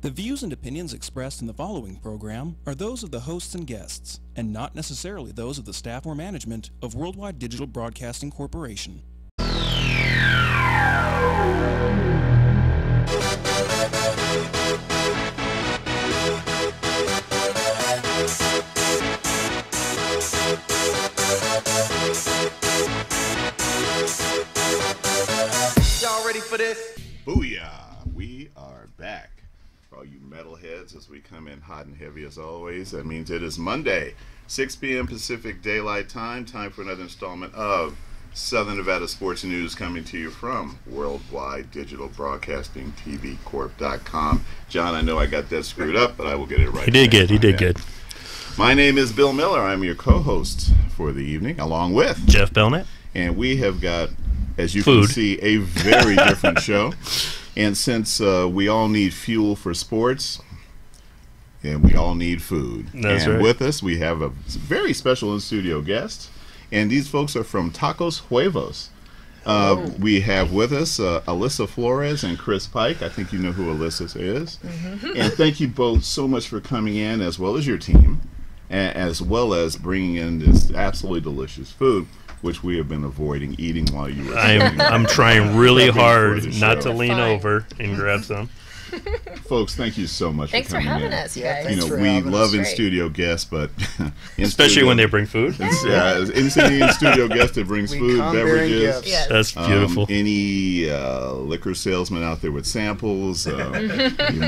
The views and opinions expressed in the following program are those of the hosts and guests, and not necessarily those of the staff or management of Worldwide Digital Broadcasting Corporation. Y'all ready for this? Booyah! We are back. For all you metalheads, as we come in hot and heavy as always, that means it is Monday, 6 p.m. Pacific Daylight Time. Time for another installment of Southern Nevada Sports News, coming to you from Worldwide Digital Broadcasting TV Corp.com. John, I know I got that screwed up, but I will get it right. He did good. He did good. My name is Bill Miller. I'm your co-host for the evening, along with Jeff Belknap. And we have got, as you Food. can see, a very different show. And since we all need fuel for sports, and we all need food. That's and right. with us, we have a very special in-studio guest. And these folks are from Tacos Huevos. We have with us Alisa Flores and Chris Pike. I think you know who Alisa is. Mm-hmm. And thank you both so much for coming in, as well as your team, as well as bringing in this absolutely delicious food, which we have been avoiding eating while you were I'm trying really hard not to show. lean over and grab some. Folks, thank you so much Thanks for coming having in. us, you Yeah, guys. You know, for we having love us. in-studio guests, but Especially when they bring food. any in-studio guest that brings We food, come bearing beverages. gifts. Yes. That's beautiful. Any liquor salesman out there with samples, you're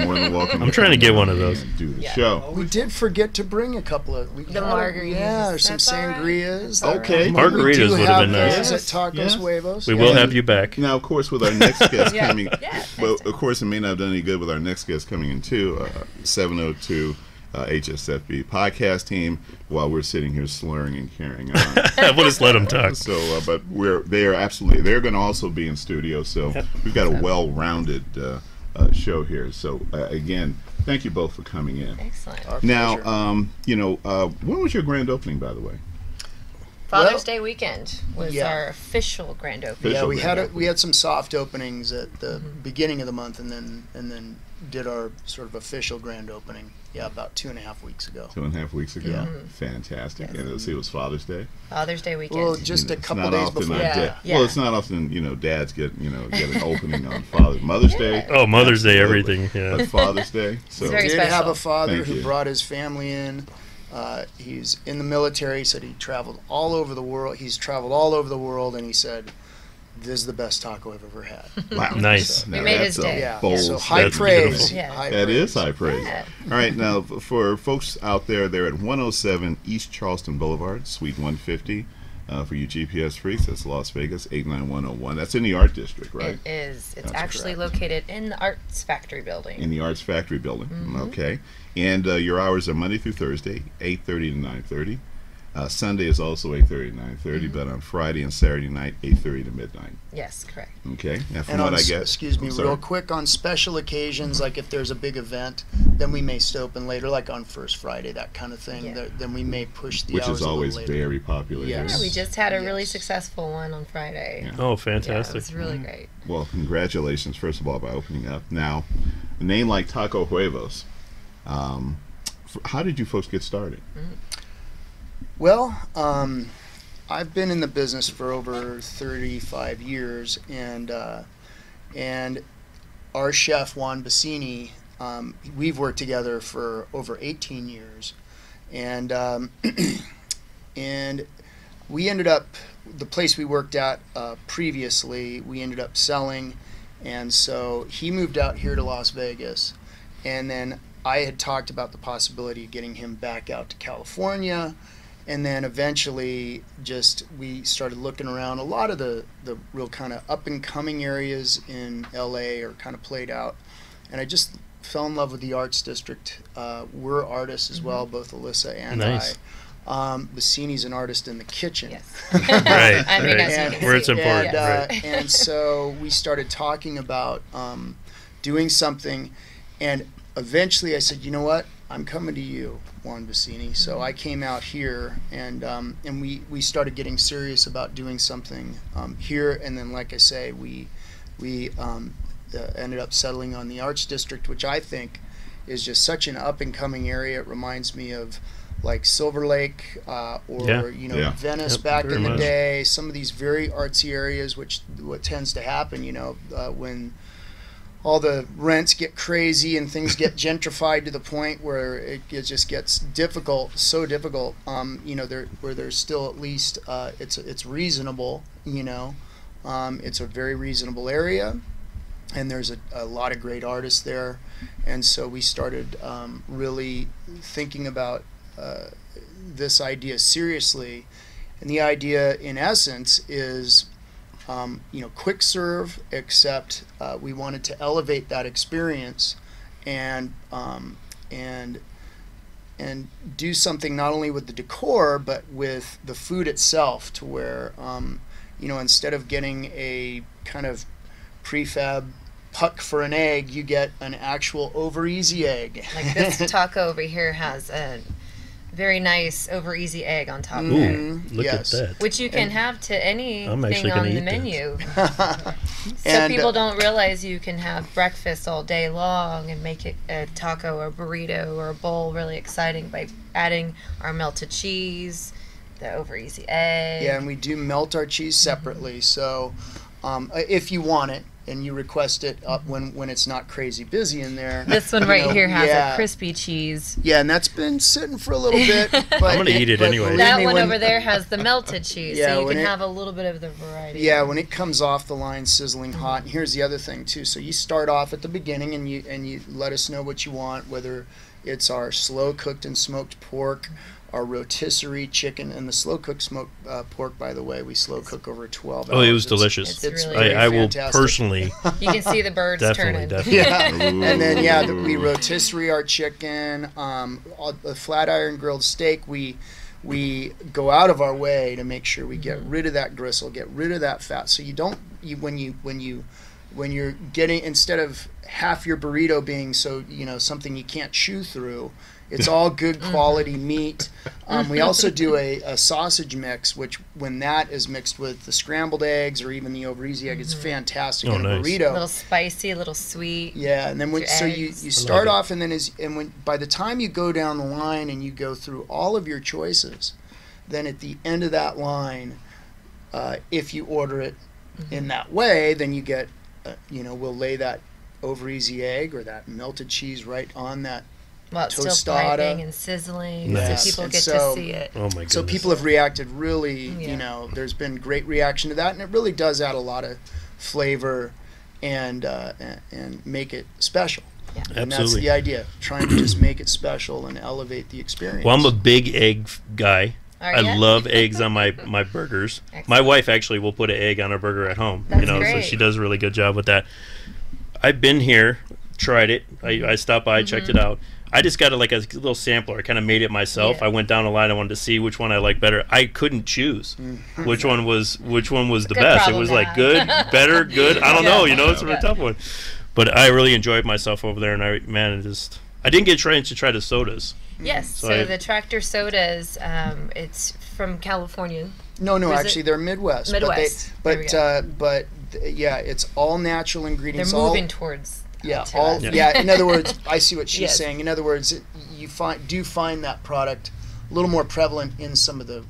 more than welcome. I'm trying to get one of those. And do the Yeah. show. We did forget to bring a couple of The margaritas. Yeah, there's some That's all right. sangrias. Okay. Margaritas We do would have been have nice. those at Tacos Yes. Huevos. We will And have you back. Now, of course, with our next guest Yeah. coming, Yeah, well, next time. of course, it may not have done any good with our next guest coming in too. 702 HSFB podcast team. While we're sitting here slurring and carrying on. We'll just let them talk. So, but they're going to also be in studio. So we've got a well-rounded show here. So again, thank you both for coming in. Excellent. Our Now, pleasure. when was your grand opening, by the way? Father's Day weekend was Yeah. our official grand opening. Yeah, we grand had some soft openings at the beginning of the month, and then did our sort of official grand opening. Yeah, about 2.5 weeks ago. 2.5 weeks ago. Yeah. Fantastic. Yes. And let's see, it was Father's Day. Father's Day weekend. Well, just a It's couple not days often before. that Yeah. day. Yeah. Well, it's not often, dads get an opening on Mother's Day. Oh, Mother's Day, Absolutely. everything. Yeah. But Father's Day. So very Did have special. a father Thank who you. brought his family in. He's in the military. Said he traveled all over the world. He's traveled all over the world, and he said, "This is the best taco I've ever had." wow. Nice. We Now, made that's his a day. Yeah. bold So high That's praise. beautiful. Yeah. High That praise. is high praise. Yeah. All right, now for folks out there, they're at 107 East Charleston Boulevard, Suite 150. For you GPS freaks, that's Las Vegas, 89101. That's in the Art District, right? It is. It's That's actually correct. located in the Arts Factory building. In the Arts Factory building. Mm-hmm. Okay. And your hours are Monday through Thursday, 8:30 to 9:30. Sunday is also 8:30 to 9:30, Mm-hmm. but on Friday and Saturday night, 8:30 to midnight. Yes, correct. Okay. Now, from And what on, I get, excuse me, I'm sorry. real quick, on special occasions, like if there's a big event, then we may stay open later, like on First Friday, that kind of thing. Yeah. Then we may push the Which hours is a always little later. very popular. Yes. Yeah, here. we just had a really Yes. successful one on Friday. Yeah. Oh, Yeah, it fantastic. was really great. Well, congratulations, first of all, by opening up. Now, a name like Taco Huevos, how did you folks get started? Well, I've been in the business for over 35 years, and our chef Juan Bassini, we've worked together for over 18 years, and and we ended up, the place we worked at previously, we ended up selling, and so he moved out here to Las Vegas, and then I had talked about the possibility of getting him back out to California. And then eventually we started looking around. A lot of the real kind of up and coming areas in LA are kind of played out. And I just fell in love with the Arts District. We're artists as well, both Alisa and Nice. I. Bassini's an artist in the kitchen. Yes. Right, I mean, right. as you can Where it's see. important. Yeah. Right. And so we started talking about doing something. And eventually I said, you know what? I'm coming to you, Juan Bassini. So I came out here, and we started getting serious about doing something here. And then, like I say, we ended up settling on the Arts District, which I think is just such an up and coming area. It reminds me of like Silver Lake or Venice back very in the much. day. Some of these very artsy areas, which what tends to happen, when all the rents get crazy and things get gentrified to the point where it just gets difficult, so difficult. Where there's still at least it's reasonable. It's a very reasonable area, and there's a lot of great artists there, and so we started really thinking about this idea seriously. And the idea, in essence, is quick serve, except we wanted to elevate that experience and do something not only with the decor but with the food itself, to where instead of getting a kind of prefab puck for an egg, you get an actual over easy egg. Like this taco over here has a very nice over easy egg on top of Ooh, it, look Yes. at that. which you can have to anything actually gonna on the eat that. menu. So And, people don't realize you can have breakfast all day long and make it a taco or burrito or a bowl really exciting by adding our melted cheese, the over easy egg. Yeah, and we do melt our cheese separately. So if you want it and you request it up when it's not crazy busy in there. This one right here has yeah. a crispy cheese. Yeah, and that's been sitting for a little bit. But I'm gonna eat it anyway. believe That me, one when- over there has the melted cheese, Yeah, so you when can it- have a little bit of the variety. Yeah, when it comes off the line sizzling hot. And here's the other thing too. So you start off at the beginning and you let us know what you want, whether it's our slow cooked and smoked pork, our rotisserie chicken, and the slow cooked smoked pork, by the way, we slow cook over 12 hours. Oh, it was delicious. It's really very I will fantastic. personally, You can see the birds definitely, turning. definitely. Yeah, and then we rotisserie our chicken, the flat iron grilled steak. We go out of our way to make sure we get rid of that gristle, get rid of that fat. So when you're getting, instead of half your burrito being something you can't chew through, it's all good quality meat. We also do a sausage mix, which when that is mixed with the scrambled eggs or even the over easy egg, it's fantastic Oh, in a nice. burrito. A little spicy, a little sweet. Yeah, and then Your you eggs. start it. off, and then by the time you go down the line and you go through all of your choices, then at the end of that line, if you order it in that way, then you get, we'll lay that over easy egg or that melted cheese right on that. While it's still Tostada. piping and sizzling, Nice. so people And get so- to see it. Oh my goodness. So people have reacted really, Yeah. there's been great reaction to that, and it really does add a lot of flavor and make it special. Yeah. And that's Absolutely. the idea, trying to just make it special and elevate the experience. Well, I'm a big egg guy. Are I ya? love eggs on my burgers. My Excellent. wife actually will put an egg on her burger at home. That's so great. she does a really good job with that. I've been here, tried it. I stopped by, checked it out. I just got a little sampler. I kind of made it myself. Yeah. I went down the line. I wanted to see which one I liked better. I couldn't choose which one was the good best. It problem was to like have. good, better, good. I don't know. It's a Yeah. tough one. But I really enjoyed myself over there, and I didn't get to try the sodas. Yes, So so I- the Tractor Sodas, it's from California. No, Or is actually, it- they're Midwest. Midwest. There we Yeah, it's all natural They're ingredients. moving towards Yeah, to all us. yeah. In other words, I see what she's Yes. saying. In other words, you find that product a little more prevalent in some of the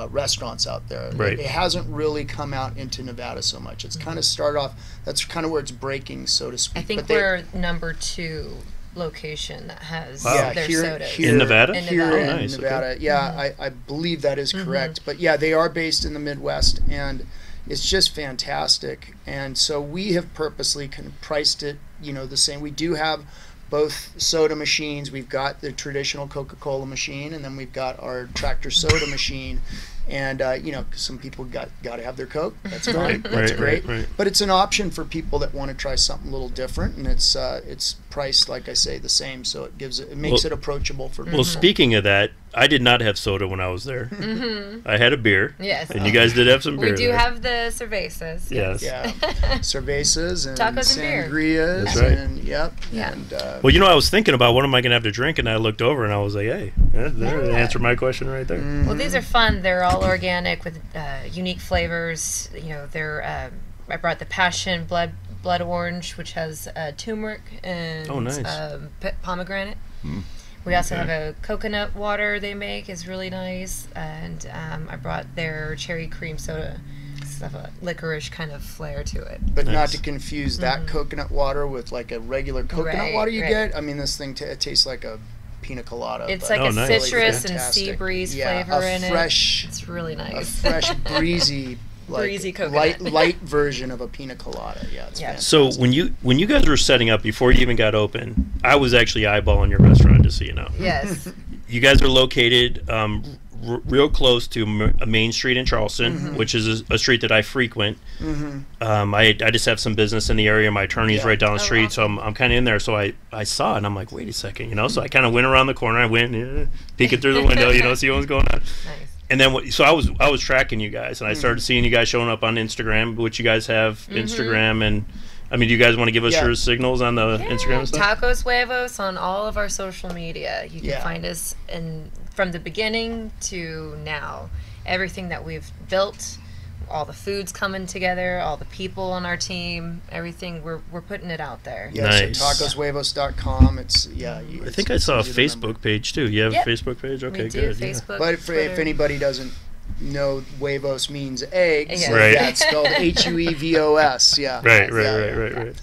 restaurants out there. Right. It hasn't really come out into Nevada so much. It's kind of started off. That's kind of where it's breaking, so to speak. I think But they- we're number 2 location that has Wow. their sodas. In Nevada? In Here Nevada. in Oh, nice, okay. Nevada. Yeah, I believe that is correct. But yeah, they are based in the Midwest, and it's just fantastic. And so we have purposely kind of priced it, the same. We do have both soda machines. We've got the traditional Coca-Cola machine, and then we've got our Tractor Soda machine. And 'cause some people got to have their Coke. That's fine. That's great. Right. But it's an option for people that want to try something a little different, and it's priced, like I say, the same. So it makes it approachable for people. Well, speaking of that, I did not have soda when I was there. I had a beer. Yes. And you guys did have some beer. We do there. have the cervezas. Yes. Yeah, cervezas and Tacos and beer. sangrias, That's right. and Yeah. and Well, I was thinking about what am I going to have to drink, and I looked over and I was like, hey, that answered my question right there. Well, these are fun. They're all organic with unique flavors. They're I brought the passion blood orange, which has turmeric and pomegranate. We also have a coconut water they make, is really nice, and I brought their cherry cream soda. It's have a licorice kind of flair to it. But not to confuse that coconut water with like a regular coconut water you get. I mean, this thing it tastes like a pina colada. It's like a citrus and sea breeze flavor in it. It's really nice. A fresh, breezy, breezy coconut. light version of a pina colada. Yeah, it's fantastic. So when you guys were setting up before you even got open, I was actually eyeballing your restaurant, just so you know. Yes. You guys are located real close to Main Street in Charleston, which is a street that I frequent. I just have some business in the area. My attorney's right down the street, so I'm kind of in there. So I saw it, and I'm like, wait a second, so I kind of went around the corner. I went peeking through the window, see what was going on. Nice. And then so I was tracking you guys, and I started seeing you guys showing up on Instagram, which you guys have Instagram, and I mean, do you guys want to give us your signals on the Instagram and stuff? Tacos Huevos on all of our social media. You can find us from the beginning to now. Everything that we've built, all the food's coming together, all the people on our team, everything, we're putting it out there. Yeah, nice. So tacoshuevos.com. It's I think I saw a Facebook page too. You have a Facebook page? Okay, we good. do, Facebook, but if anybody doesn't know, huevos means eggs. Yes. Right. That's spelled Huevos. Yeah. Right. In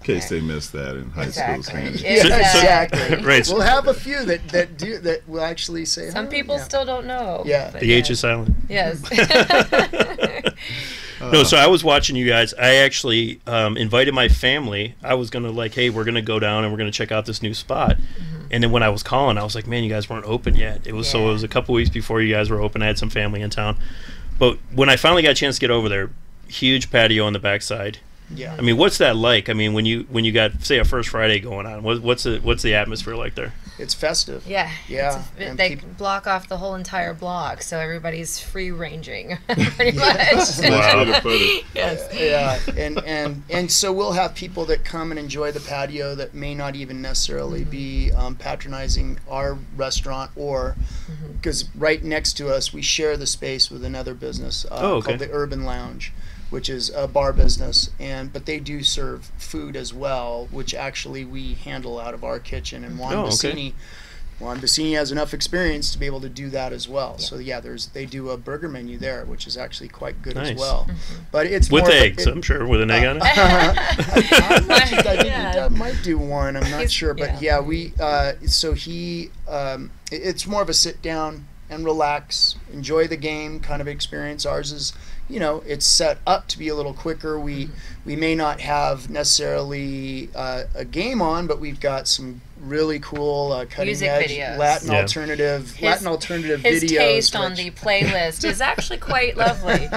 case they missed that in high school. Exactly. Right. We'll have a few that will actually say. Some people still don't know. Yeah. The H is silent. Yes. No, so I was watching you guys. I actually invited my family. I was going to hey, we're going to go down and we're going to check out this new spot. And then when I was calling, I was like, man, you guys weren't open yet. It was a couple weeks before you guys were open. I had some family in town. But when I finally got a chance to get over there, huge patio on the backside. Yeah. I mean, what's that like? I mean, when you got, say, a First Friday going on, what's the atmosphere like there? It's festive. Yeah. Yeah. They block off the whole entire block, so everybody's free ranging, pretty much. Wow. Yes. Yeah. And so we'll have people that come and enjoy the patio that may not even necessarily be patronizing our restaurant, or because right next to us we share the space with another business called the Urban Lounge, which is a bar business, but they do serve food as well, which actually we handle out of our kitchen. And Juan Bassini has enough experience to be able to do that as well. Yeah. So they do a burger menu there, which is actually quite good as well. But it's with more eggs, I'm sure, with an egg on it. I might do one. I'm not sure, but it's more of a sit down and relax, enjoy the game kind of experience. Ours is, it's set up to be a little quicker. We may not have necessarily a game on, but we've got some really cool cutting edge Latin alternative videos. His taste on the playlist is actually quite lovely.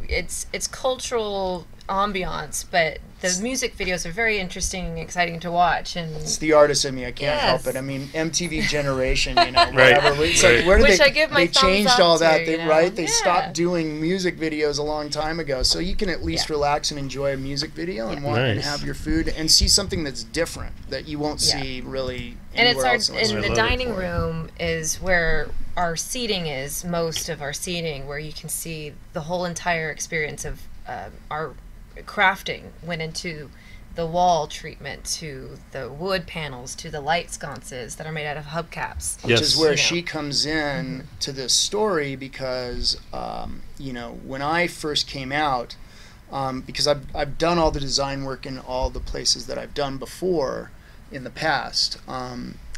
It's cultural ambiance, but the music videos are very interesting and exciting to watch. And it's the artist in me. I can't help it. I mean, MTV Generation, whatever. Right. Like, where did they changed all that. They stopped doing music videos a long time ago. So you can at least relax and enjoy a music video and and have your food and see something that's different that you won't see really anywhere else. And the dining room is where our seating is, most of our seating, where you can see the whole entire experience of our crafting went into the wall treatment, to the wood panels, to the light sconces that are made out of hubcaps. Which is where she comes in to this story, because when I first came out, because I've done all the design work in all the places that I've done before in the past,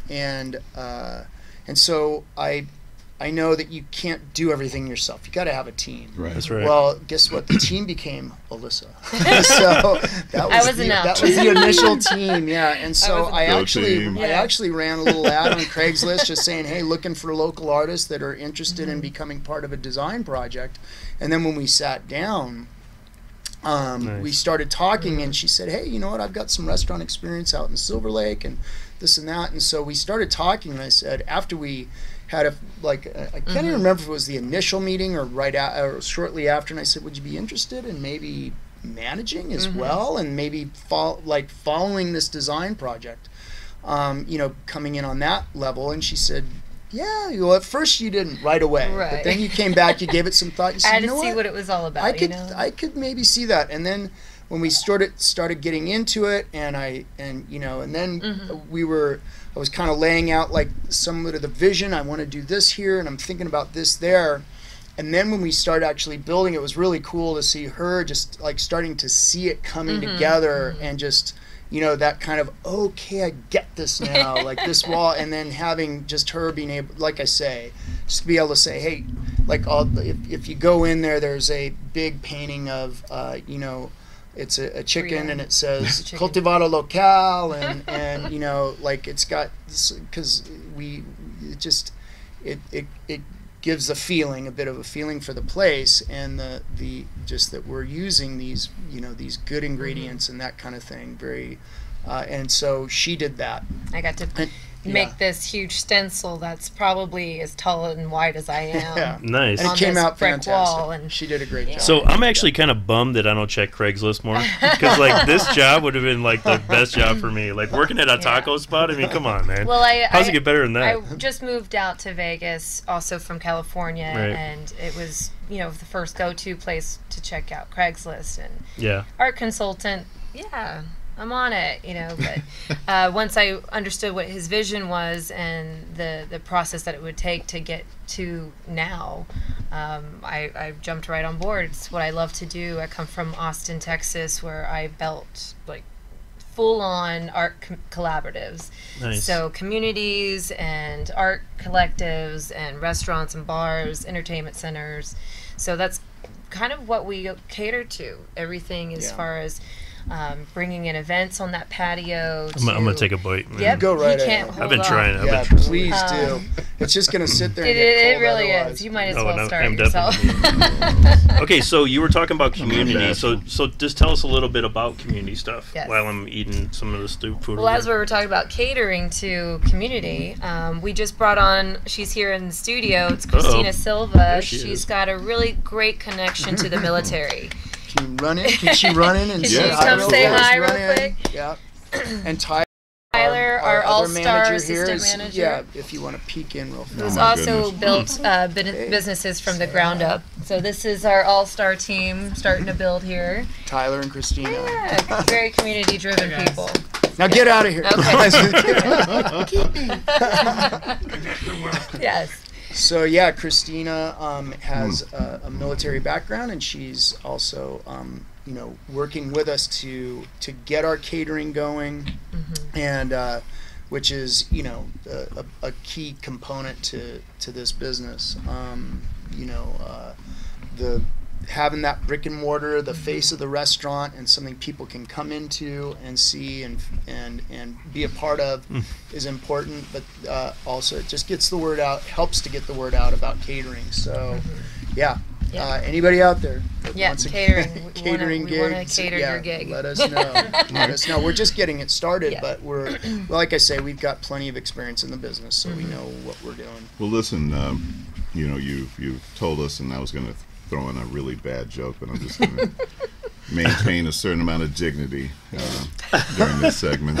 and so I know that you can't do everything yourself. You got to have a team. Right. That's right. Well, guess what? The team became Alisa. So that was the initial team. Yeah. And so I actually ran a little ad on Craigslist, just saying, hey, looking for local artists that are interested in becoming part of a design project. And then when we sat down, we started talking, and she said, hey, you know what? I've got some restaurant experience out in Silver Lake and this and that. And so we started talking, and I said, after we had I can't even remember if it was the initial meeting or or shortly after, and I said, would you be interested in maybe managing as well, and maybe following this design project, coming in on that level? And she said, yeah. Well, at first you didn't right away, but then you came back, you gave it some thought. You said, I had to see what it was all about. I could maybe see that. And then when we started getting into it, and then I was kind of laying out like somewhat of the vision. I want to do this here, and I'm thinking about this there. And then when we started actually building, it was really cool to see her just like starting to see it coming together, and just, that kind of, okay, I get this now, like this wall, and then having just her being able, like I say, just to be able to say, hey, like if you go in there, there's a big painting of, it's a chicken, and it says cultivado local, and like it's got, because it gives a bit of a feeling for the place, and the just that we're using these these good ingredients and that kind of thing, very and so she did that. I got to make this huge stencil that's probably as tall and wide as I am. Yeah. Nice. And it came out fantastic. Wall, and she did a great job. So I'm actually kind of bummed that I don't check Craigslist more, because like this job would have been like the best job for me. Like working at a taco spot. I mean, come on, man. Well, how's it get better than that? I just moved out to Vegas, also from California, and it was the first go-to place to check out Craigslist, and art consultant. Yeah. I'm on it, but once I understood what his vision was and the process that it would take to get to now, I jumped right on board. It's what I love to do. I come from Austin, Texas, where I built like full-on art collaboratives. Nice. So communities and art collectives and restaurants and bars, entertainment centers. So that's kind of what we cater to. Everything as far as bringing in events on that patio. I'm gonna take a bite. Man. Yep, go right ahead. ahead. I've been trying. Yeah, please do. It's just gonna sit there. And it really otherwise. is. You might as well start I'm yourself. Okay, so you were talking about community. So just tell us a little bit about community stuff while I'm eating some of this food. Well, as we were talking about catering to community, we just brought on. She's here in the studio. It's Christina Silva. There she She's is. got a really great connection to the military. Can you run in? Can she run in and say hi? Come say hi real quick. Yeah. And Tyler, our all-star manager assistant here manager. Yeah, if you want to peek in real fast. Who's also built businesses from the ground up. So this is our all-star team starting to build here. Tyler and Christina. Yeah, very community-driven people. Now get out of here. Okay. Yes. So yeah, Christina has a military background, and she's also working with us to get our catering going, and which is a key component to this business. The having that brick and mortar, the face of the restaurant, and something people can come into and see and be a part of is important. But also, it just gets the word out, helps to get the word out about catering. So, anybody out there that wants catering, catering we gigs, wanna cater your gig. let us know. Let us know. We're just getting it started, but we're like I say, we've got plenty of experience in the business, so we know what we're doing. Well, listen, you've told us, and I was going to throw in a really bad joke, but I'm just going to maintain a certain amount of dignity during this segment.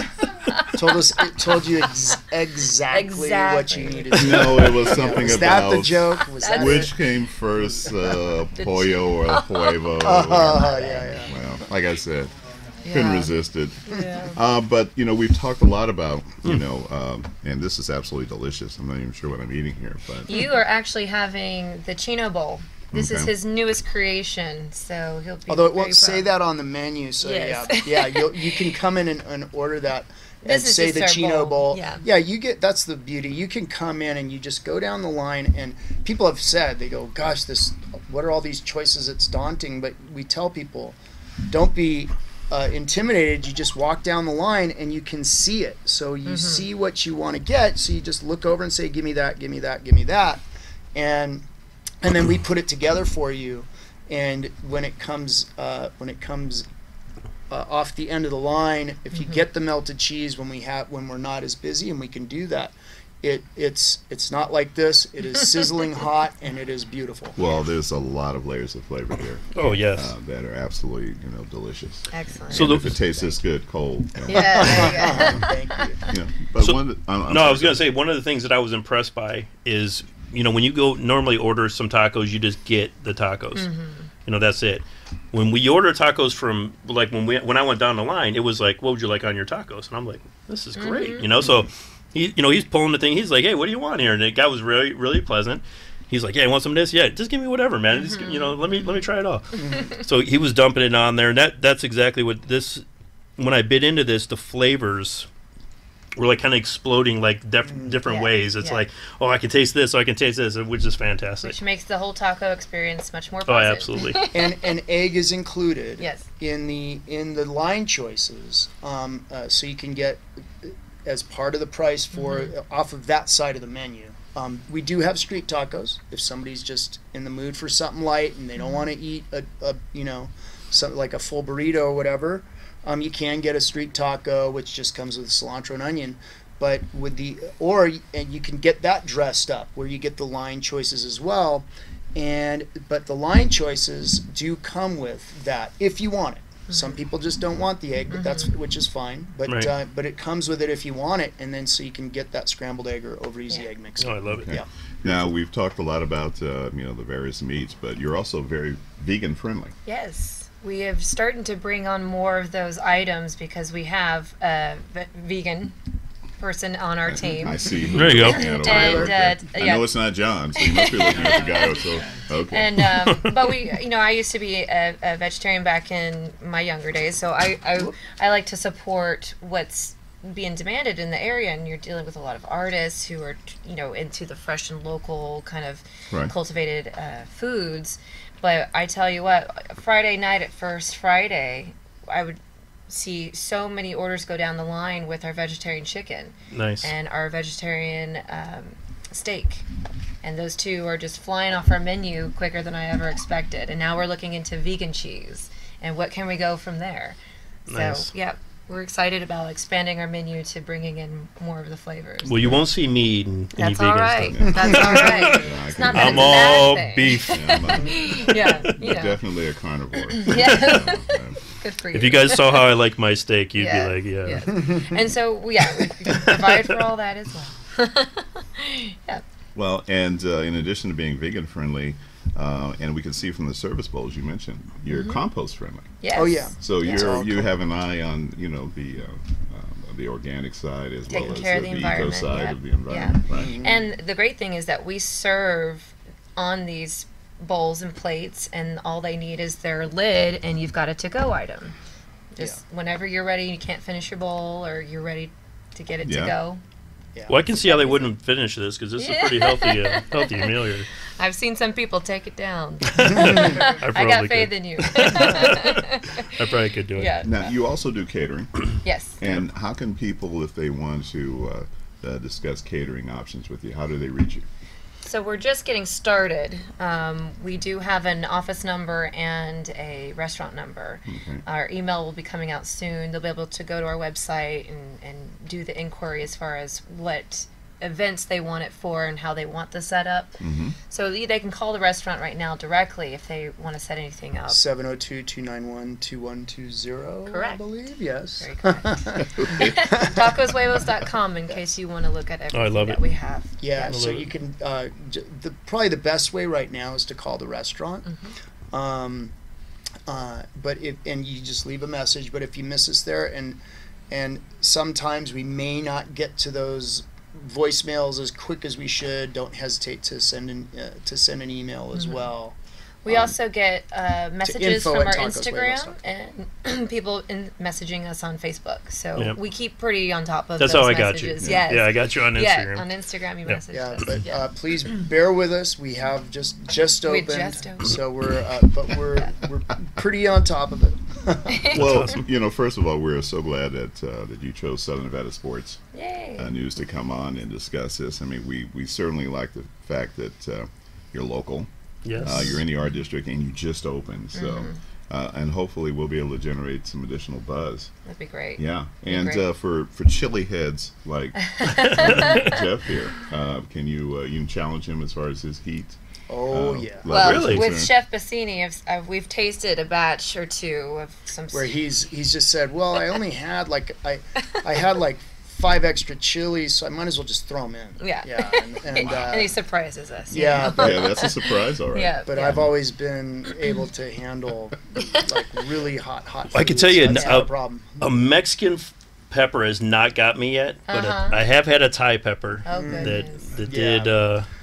Told you exactly what you needed to know. No, it was something was about that the joke? Was that which came first, pollo or huevo? Yeah. Well, like I said, couldn't resist it. Yeah. But we've talked a lot about and this is absolutely delicious. I'm not even sure what I'm eating here, but you are actually having the Chino Bowl. This is his newest creation, so he'll be. Although it won't say that on the menu, so you can come in and order that. And say the Chino Bowl. Yeah, you get, that's the beauty. You can come in and you just go down the line, and people have said, they go, gosh, what are all these choices? It's daunting. But we tell people, don't be intimidated. You just walk down the line and you can see it. So you see what you want to get. So you just look over and say, give me that, give me that, give me that. And then we put it together for you. And when it comes off the end of the line, if you get the melted cheese when we're not as busy, and we can do that, it's not like this. It is sizzling hot, and it is beautiful. Well, there's a lot of layers of flavor here. Oh yes, that are absolutely delicious. Excellent. So if it tastes this good cold. Yeah, there you go. Thank you. But I was going to say, one of the things that I was impressed by is when you go normally order some tacos, you just get the tacos. that's it. When we order tacos from, like, when I went down the line, it was like, what would you like on your tacos? And I'm like, this is great, so he's pulling the thing. He's like, hey, what do you want here? And the guy was really, really pleasant. He's like, yeah, you want some of this? Yeah, just give me whatever, man. Just, let me try it all. So he was dumping it on there, and that's exactly what this, when I bit into this, the flavors were like kind of exploding like different ways. It's like, oh, I can taste this, I can taste this, which is fantastic. Which makes the whole taco experience much more Oh, positive. absolutely. And egg is included. Yes. In the line choices, so you can get as part of the price for off of that side of the menu. We do have street tacos if somebody's just in the mood for something light and they don't want to eat a something like a full burrito or whatever. You can get a street taco, which just comes with cilantro and onion, but and you can get that dressed up where you get the line choices as well, but the line choices do come with that if you want it. Some people just don't want the egg, but which is fine. But Right. But it comes with it if you want it, and then so you can get that scrambled egg or over easy egg mix. Oh, I love it. Okay. Yeah. Now, we've talked a lot about the various meats, but you're also very vegan friendly. Yes. We have started to bring on more of those items because we have a vegan person on our team. I see. There you go. I know it's not John, so you must be looking at the guy also. Okay. And but I used to be a vegetarian back in my younger days, so I like to support what's being demanded in the area, and you're dealing with a lot of artists who are into the fresh and local kind of cultivated foods. But I tell you what, Friday night at First Friday, I would see so many orders go down the line with our vegetarian chicken. Nice. And our vegetarian steak. And those two are just flying off our menu quicker than I ever expected. And now we're looking into vegan cheese. And what can we go from there? Nice. So, yeah, we're excited about expanding our menu to bringing in more of the flavors. Well, you won't see me eating any That's vegan all right. stuff. That's all right. It's not that I'm it's a bad all thing. beef. Yeah, Definitely a carnivore. Yeah. Good for you. If you guys saw how I like my steak, you'd Yeah, be like, yeah. And so, we provide for all that as well. Yeah. Well, and in addition to being vegan friendly, and we can see from the service bowls you mentioned, you're compost friendly. Yes. Oh yeah. So It's all you have an eye on the organic side as Taking well as care of the eco environment, side yeah. of the environment. Right. And the great thing is that we serve on these bowls and plates, and all they need is their lid, and you've got a to-go item. Just whenever you're ready, you can't finish your bowl, or you're ready to get it to go. Yeah. Well, I can see how they wouldn't finish this because this is a pretty healthy meal here. I've seen some people take it down. I I got probably faith could. in you. I probably could do it. Yeah. Now, you also do catering. Yes. And how can people, if they want to discuss catering options with you, how do they reach you? So we're just getting started. We do have an office number and a restaurant number. Okay. Our email will be coming out soon. They'll be able to go to our website and do the inquiry as far as what events they want it for and how they want the setup. Mm-hmm. So they can call the restaurant right now directly if they want to set anything up. 702-291-2120. Correct. I believe. Yes. Very correct. TacosHuevos.com in case you want to look at everything love that it. we have. Yeah, I so love you it. can probably the best way right now is to call the restaurant. But you just leave a message. But if you miss us there, and sometimes we may not get to those voicemails as quick as we should, don't hesitate to send an email as well. We also get messages from our info@tacoshuevos.com. Instagram and people messaging us on Facebook. So Yep. we keep pretty on top of That's those how I got you. messages. Yeah. Yes. Yeah, I got you on Instagram. Yeah, on Instagram you Yeah. message Yeah, us. but please bear with us. We have just We opened, just opened. so we're pretty on top of it. Well, first of all, we're so glad that you chose Southern Nevada Sports Yay. News to come on and discuss this. I mean, we certainly like the fact that you're local. Yes. You're in the art district and you just opened, so and hopefully we'll be able to generate some additional buzz. That'd be great. Yeah, Be and great. for chili heads like Jeff here, can you challenge him as far as his heat? Oh yeah. level Well, is Really? with concerned? Chef Bassini, we've tasted a batch or two of some. Where he's just said, well, I only had I had like 5 extra chilies, so I might as well just throw them in. Yeah. Yeah. And he surprises us. Yeah. Yeah, that's a surprise, all right. Yeah. But I've always been able to handle like really hot foods. I can tell you, That's not a problem. a Mexican pepper has not got me yet, but I have had a Thai pepper Oh, that goodness.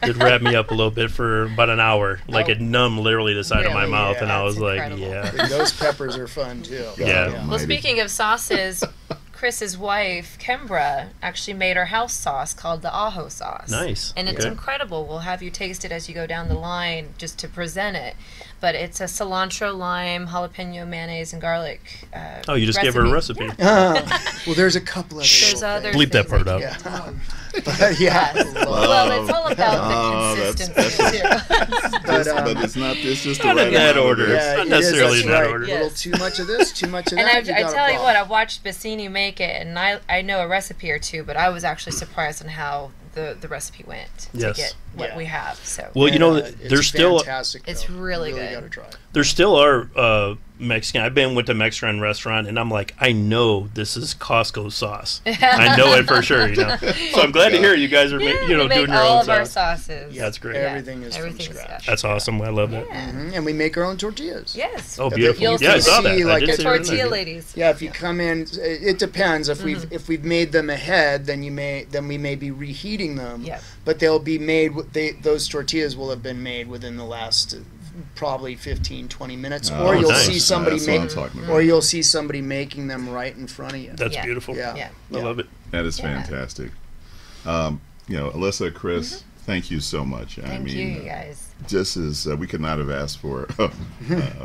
did wrap me up a little bit for about an hour. Like it numbed literally the side of my Really? mouth, and I That's was like, incredible. yeah. Those peppers are fun too. Yeah. Well, Mighty. speaking of sauces, Chris's wife, Kimbra, actually made our house sauce called the Ajo sauce. Nice. And it's Okay. incredible. We'll have you taste it as you go down the line just to present it. But it's a cilantro, lime, jalapeno, mayonnaise, and garlic Oh, you just gave her a recipe. Well, there's a couple of There's other Bleep that things part out. Yeah. But yeah. Well, it's all about the consistency, too. But, It's not. It's just Not the right in that amount of order. this. yeah, Not it necessarily is, in that's that right. order. A little too much of this, too much of And that. I got a tell you what, problem. I've watched Bassini make it, and I know a recipe or two, but I was actually surprised on how the recipe went to Yes. get what Yeah. we have. So Well, you know, It's there's still fantastic, It's though. really You good. gotta try it. there still are Mexican. I've been with a Mexican restaurant, and I'm like, I know this is Costco sauce. I know it for sure. You know, so I'm glad to hear you guys are yeah, you know we make doing your all own of our sauce. sauces. That's great. Everything is from everything's scratch. That's awesome. I love that. Yeah. And we make our own tortillas. Yes. Oh, beautiful. You'll Yeah, I saw that. see, I like, did a see that in Tortilla there. ladies. Yeah, if you come in, it depends. If we've made them ahead, then we may be reheating them. Yep. But they'll be made. Those tortillas will have been made within the last probably 15, 20 minutes, Oh, or you'll nice. see somebody That's what I'm make, talking about. or you'll see somebody making them right in front of you. That's Yeah. beautiful. Yeah. Yeah. I love it. That is Yeah. fantastic. Alyssa, Chris, thank you so much. Thank you guys. Just as we could not have asked for a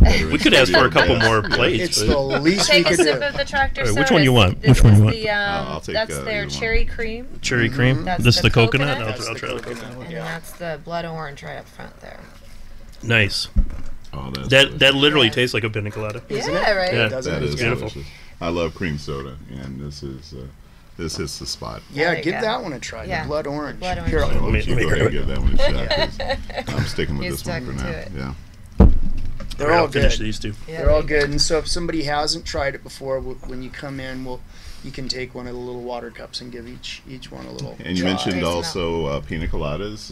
better We could ask for a couple studio more guest. plates. It's but- the least we Take a could sip do. of the tractor All right, soda. which one you want? This Which one is you want? The, I'll take, that's either their one. cherry cream, Cherry cream. That's This the the coconut. coconut. That's I'll the try the coconut. coconut. and Yeah. that's the blood orange right up front there. Nice. Oh, that's That literally Yeah. tastes like a pina colada. Isn't Yeah, it? right? Yeah. Doesn't that it? is beautiful. delicious. I love cream soda, and this is the spot. Yeah, There you give go. that one a try. Yeah. The blood orange. Blood orange. Here, So Let me- you let me go ahead and grab give that one a shot. 'Cause I'm sticking with He's this one for stuck now. to it. Yeah. they're Here, all I'll finish good. these two. Yeah, They're all there you good. And so if somebody hasn't tried it before, when you come in, you can take one of the little water cups and give each one a little. And you try. mentioned Taste 'em also pina coladas,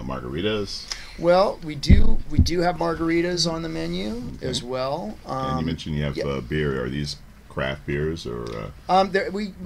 margaritas, Well, we do have margaritas on the menu as well. and you mentioned you have yep. beer. Are these craft beers or?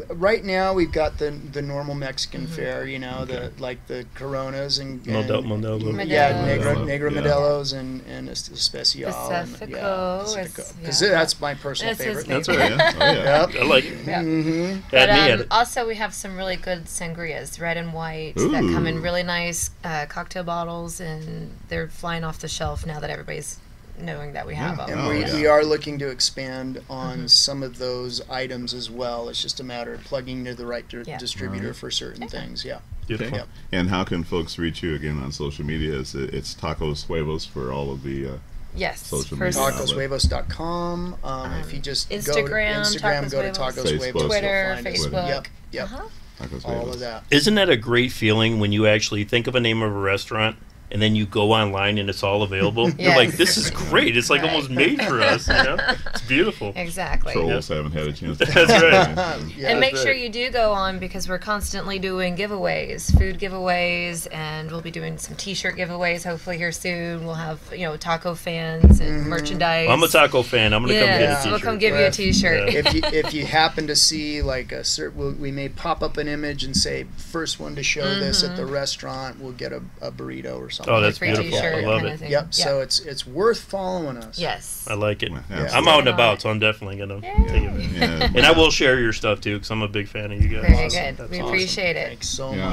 Right now we've got the normal Mexican fare, the Coronas and Modelo. yeah, Modelo. Negro Yeah. Modelos and Especial. Pacifico is- Because yeah. that's my personal That's his favorite. That's right. Yeah. Oh, yeah. Yep. I like it. Yeah. Mm-hmm. But Add me at it. also we have some really good sangrias, red and white, that Ooh. come in really nice cocktail bottles, and they're flying off the shelf now that everybody's knowing that we have them. And Oh, yeah. we are looking to expand on some of those items as well. It's just a matter of plugging to the right Yeah. distributor for certain things. Yeah. Beautiful. Okay. And how can folks reach you again on social media? It's Tacos Huevos for all of the Yes. Social first- media. Tacoshuevos.com. If you just Instagram, go to Tacos Tacos Facebook. Huevos. Twitter, you'll find us. Facebook. Yep. Yep. Uh-huh. Tacos All Huevos. of that. Isn't that a great feeling when you actually think of a name of a restaurant and then you go online and it's all available? You're Yes. like, this is great. It's like Right. almost made for us. You know? It's beautiful. Exactly. Trolls haven't had a chance. That's right. Yeah. And make That's sure right. you do go on, because we're constantly doing giveaways, food giveaways, and we'll be doing some T-shirt giveaways hopefully here soon. We'll have taco fans and merchandise. I'm a taco fan. I'm going to come get a Yes, t-shirt. we'll come give you a Yeah. T-shirt. Yeah. if you happen to see like a certain, we may pop up an image and say first one to show this at the restaurant will get a burrito or something. Oh, that's Free beautiful. T-shirt I love kind it. of thing. Yep. So it's worth following us. Yes. I like it. Yeah. I'm out and about, so I'm definitely going to take it. Yeah. And I will share your stuff, too, because I'm a big fan of you guys. Very Awesome. good. That's We awesome. appreciate it. Thanks so Yeah,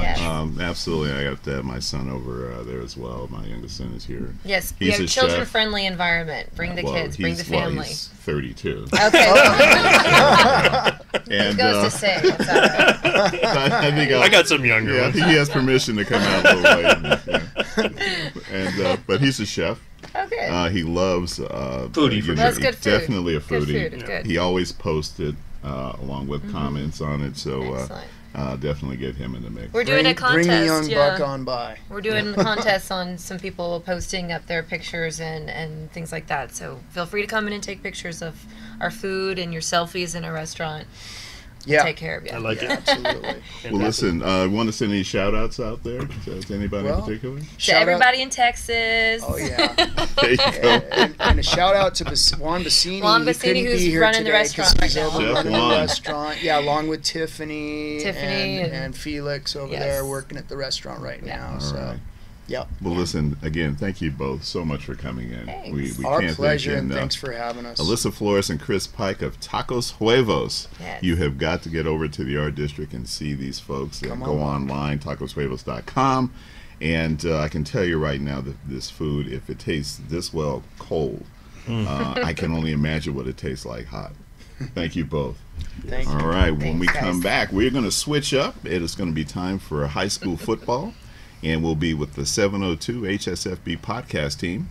much. absolutely. I got to have my son over there as well. My youngest son is here. Yes, we He's have a a children-friendly chef. environment. Bring the kids, bring the Well, family. he's 32. Okay. And Goes to say, it's all right. I think I got some younger Yeah, ones. he has permission to come out a little late. Yeah. And but he's a chef. Okay. He loves Foodie for Loves sure. good food. Definitely a Good foodie. food, good. He always posted along with comments on it. So Excellent. definitely get him in the mix. We're doing a contest. Bring the young yeah. buck on by. We're doing contests on some people posting up their pictures and things like that. So feel free to come in and take pictures of our food and your selfies in a restaurant. take care of you. I like it. Absolutely. Well, listen, want to send any shout-outs out there to anybody in particular? To everybody in Texas. Oh, yeah. There you go. And a shout-out to Juan Bassini. Juan Bassini, who's running the restaurant right now. Chef Running Juan. the restaurant. Yeah, along with Tiffany and Felix over there working at the restaurant right now. All So, right. yeah. Well, listen, again, thank you both so much for coming in. Thanks. We Our can't pleasure, thank and you enough. thanks for having us. Alisa Flores and Chris Pike of Tacos Huevos. Yes. You have got to get over to the art district and see these folks. Come Go on. online, tacoshuevos.com. And I can tell you right now that this food, if it tastes this well cold, I can only imagine what it tastes like hot. Thank you both. Thank you. All right, when Thanks, we come guys. back, we're going to switch up. It is going to be time for high school football, and we'll be with the 702 HSFB podcast team.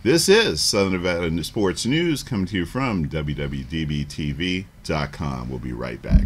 This is Southern Nevada Sports News coming to you from WWDBTV.com. We'll be right back.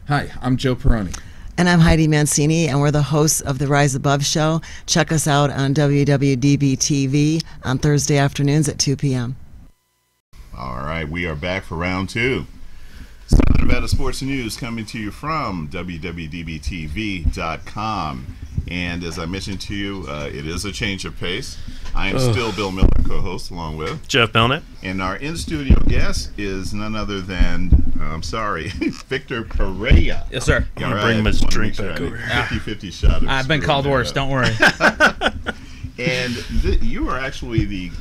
Hi, I'm Joe Peroni. And I'm Heidi Mancini, and we're the hosts of the Rise Above show. Check us out on WWDB.TV on Thursday afternoons at 2 p.m. All right, we are back for round two. Southern Nevada Sports News coming to you from WWDBTV.com. And as I mentioned to you, it is a change of pace. I am still Bill Miller, co-host, along with Jeff Belknap. And our in-studio guest is none other than, Victor Correa. Yes, sir. I'm gonna bring him his drink back over. 50-50 shot of I've been called worse. Don't worry. And you are actually the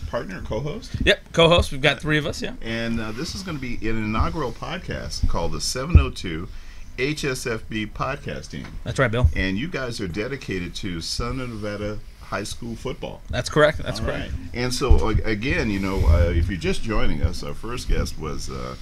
partner co-host. Yep, co-host. We've got three of us. Yeah. And this is going to be an inaugural podcast called the 702 HSFB podcast team. That's right, Bill. And you guys are dedicated to Southern Nevada high school football. That's correct. That's All correct. right. And so, again, if you're just joining us, our first guest was a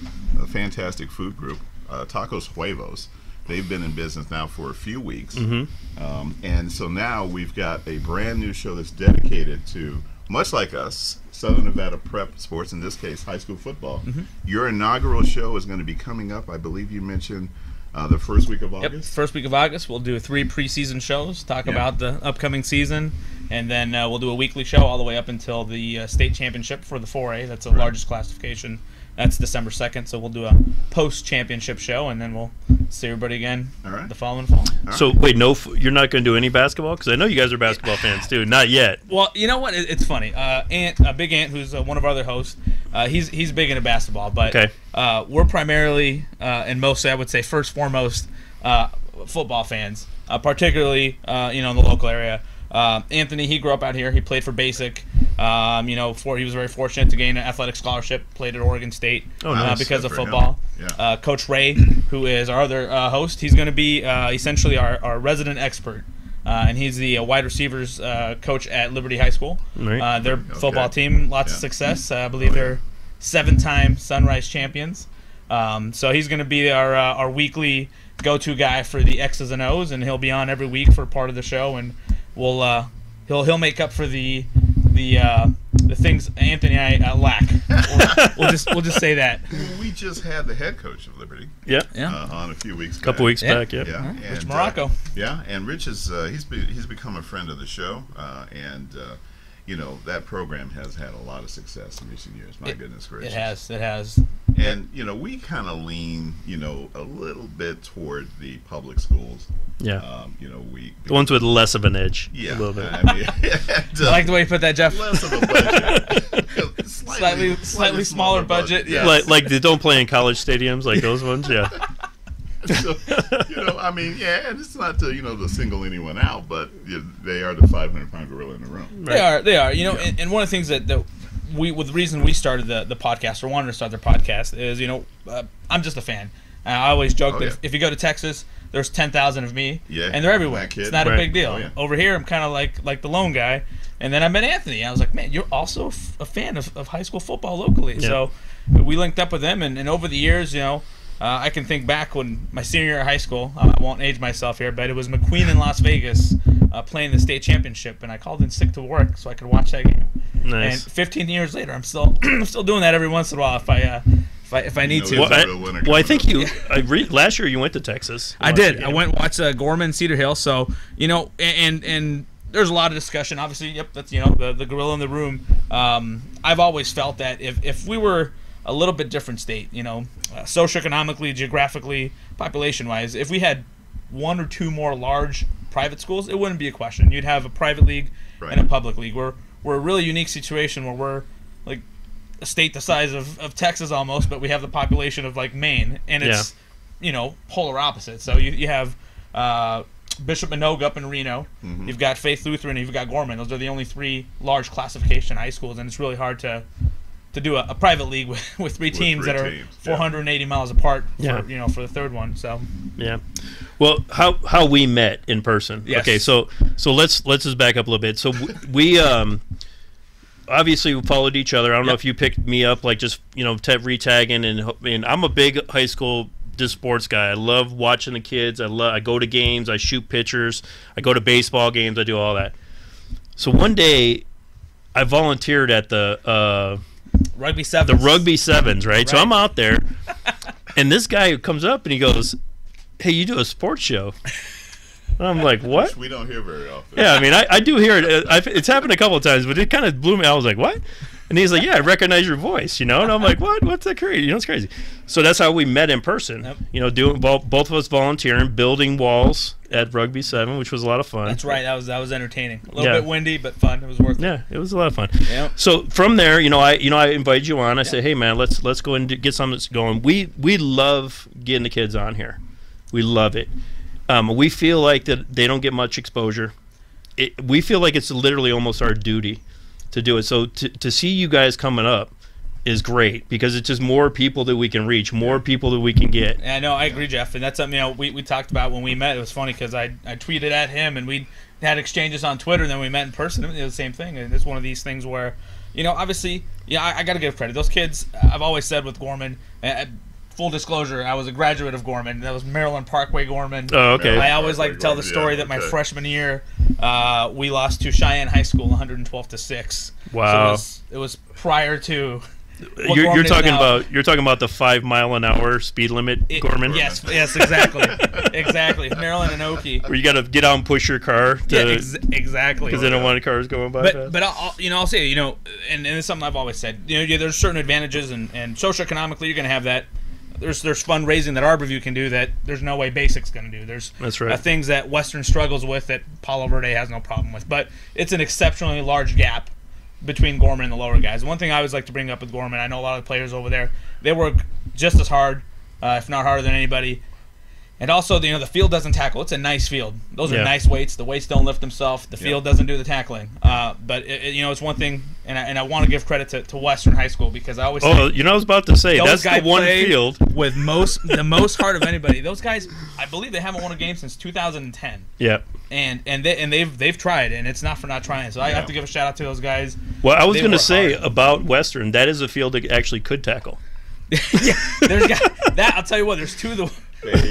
fantastic food group, Tacos Huevos. They've been in business now for a few weeks. And so now we've got a brand new show that's dedicated to, much like us, Southern Nevada prep sports, in this case, high school football. Your inaugural show is going to be coming up, I believe you mentioned, the first week of August? Yep, first week of August. We'll do 3 preseason shows, talk about the upcoming season, and then we'll do a weekly show all the way up until the state championship for the 4A. That's the largest classification. That's December 2nd, so we'll do a post-championship show, and then we'll see everybody again the following fall. So, wait, you're not going to do any basketball? Because I know you guys are basketball fans, too. Not yet. Well, you know what? It's funny. Big Ant, who's one of our other hosts, he's big into basketball, but we're primarily, and mostly, I would say, first foremost, football fans, particularly, in the local area. Anthony, he grew up out here. He played for Basic. He was very fortunate to gain an athletic scholarship. Played at Oregon State because of football. Coach Ray, who is our other host, he's going to be essentially our resident expert. And he's the wide receivers coach at Liberty High School. Their football team, lots of success. I believe they're 7-time Sunrise champions. So he's going to be our weekly go-to guy for the X's and O's, and he'll be on every week for part of the show, and he'll make up for the things Anthony and I lack. We'll just say that. We just had the head coach of Liberty. On a few weeks back. Couple weeks back. Rich Morocco. And Rich is he's become a friend of the show, and that program has had a lot of success in recent years. My goodness gracious. It has. And we kind of lean, a little bit toward the public schools. The ones with less of an edge. Yeah, a little bit. I like the way you put that, Jeff. Less of a budget. slightly smaller budget. Yeah, like they don't play in college stadiums like those ones. Yeah. So, I mean, yeah, and it's not to to single anyone out, but they are the 500-pound gorilla in the room. Right? They are. And one of the things that the reason we started the podcast, or wanted to start the podcast, is I'm just a fan. I always joke that if you go to Texas, there's 10,000 of me, and they're everywhere. It's not a big deal. Oh, yeah. Over here, I'm kind of like the lone guy. And then I met Anthony. I was like, man, you're also a fan of high school football locally. Yeah. So we linked up with them, and over the years, I can think back when my senior year of high school, I won't age myself here, but it was McQueen in Las Vegas playing the state championship, and I called in sick to work so I could watch that game. Nice. And 15 years later, I'm still doing that every once in a while if I need to. Well, I think last year you went to Texas. I did. I went and watched Gorman, Cedar Hill. So and there's a lot of discussion. Obviously, that's the gorilla in the room. I've always felt that if we were a little bit different state, socioeconomically, geographically, population-wise, if we had one or two more large private schools, it wouldn't be a question. You'd have a private league and a public league. We're a really unique situation where we're like a state the size of Texas almost, but we have the population of like Maine, and it's polar opposite. So you have Bishop Minogue up in Reno. Mm-hmm. You've got Faith Lutheran, and you've got Gorman. Those are the only three large classification high schools, and it's really hard to do a private league with three teams that are 480 miles apart for the third one. So well, how we met in person. Yes. Okay, so let's just back up a little bit. So we obviously we followed each other. I don't know if you picked me up like just retagging, and I'm a big high school sports guy. I love watching the kids. I go to games. I shoot pictures. I go to baseball games. I do all that. So one day, I volunteered at the Rugby Sevens. The Rugby Sevens, right? So I'm out there, and this guy comes up and he goes, "Hey, you do a sports show?" And I'm like, "What?" Which we don't hear very often. Yeah, I mean, I do hear it. It's happened a couple of times, but it kind of blew me. I was like, "What?" And he's like, "Yeah, I recognize your voice," And I'm like, "What? What's that crazy?" It's crazy. So that's how we met in person. Yep. Doing both of us volunteering, building walls at Rugby 7, which was a lot of fun. That's right. That was entertaining. A little bit windy, but fun. It was worth it. Yeah, it was a lot of fun. Yep. So from there, I invited you on. I said, "Hey, man, let's go and get something that's going." We love getting the kids on here. We love it. We feel like that they don't get much exposure. We feel like it's literally almost our duty to do it. So to see you guys coming up is great because it's just more people that we can reach, more people that we can get. Yeah, I know, I agree, Jeff, and that's something we talked about when we met. It was funny because I tweeted at him and we had exchanges on Twitter, and then we met in person. It was the same thing, and it's one of these things where, obviously, I got to give credit. Those kids, I've always said with Gorman. Full disclosure, I was a graduate of Gorman. That was Maryland Parkway Gorman. Oh, okay. I always like to tell the story that my freshman year, we lost to Cheyenne High School 112-6. Wow. So it was prior to. You're talking about the 5 mile an hour speed limit, Gorman. Yes, exactly, exactly. Maryland and Okie. Where you got to get out and push your car. Exactly. Because they don't want cars going by. But I'll say and it's something I've always said. There's certain advantages, and socioeconomically you're going to have that. There's fundraising that Arborview can do that there's no way Basic's going to do. That's right. Things that Western struggles with that Palo Verde has no problem with. But it's an exceptionally large gap between Gorman and the lower guys. One thing I always like to bring up with Gorman, I know a lot of the players over there, they work just as hard, if not harder than anybody. And also, the field doesn't tackle. It's a nice field. Those are nice weights. The weights don't lift themselves. The field doesn't do the tackling. But it's one thing, and I want to give credit to Western High School because I always. I was about to say that's the one field with the most heart of anybody. Those guys, I believe they haven't won a game since 2010. Yeah. And they've tried, and it's not for not trying. So I have to give a shout out to those guys. Well, I was going to say about Western, that is a field that actually could tackle. Yeah, there's that. I'll tell you what. There's two of the.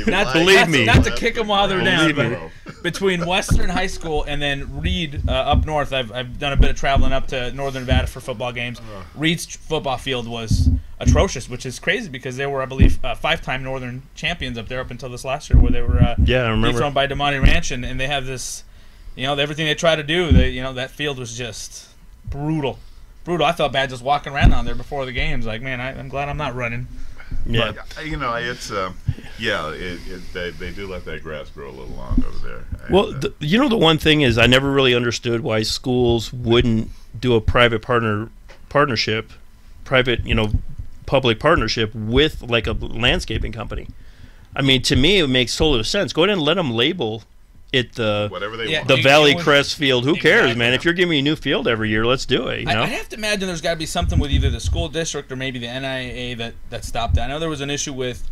Not to kick them while they're down, but between Western High School and then Reed up north, I've done a bit of traveling up to Northern Nevada for football games. Reed's football field was atrocious, which is crazy because they were, I believe, 5-time Northern champions up there up until this last year, where they were I remember thrown by DeMonte Ranch, and they have this, everything they try to do. That field was just brutal. I felt bad just walking around on there before the games. Like, man, I'm glad I'm not running. Yeah, but, it's they do let that grass grow a little long over there. Well, the one thing is I never really understood why schools wouldn't do a private partnership private, public partnership with like a landscaping company. I mean, to me, it makes total sense. Go ahead and let them label it whatever they want. The Valley Crest Field. Who cares, man? If you're giving me a new field every year, let's do it. I have to imagine there's got to be something with either the school district or maybe the NIA that stopped that. I know there was an issue with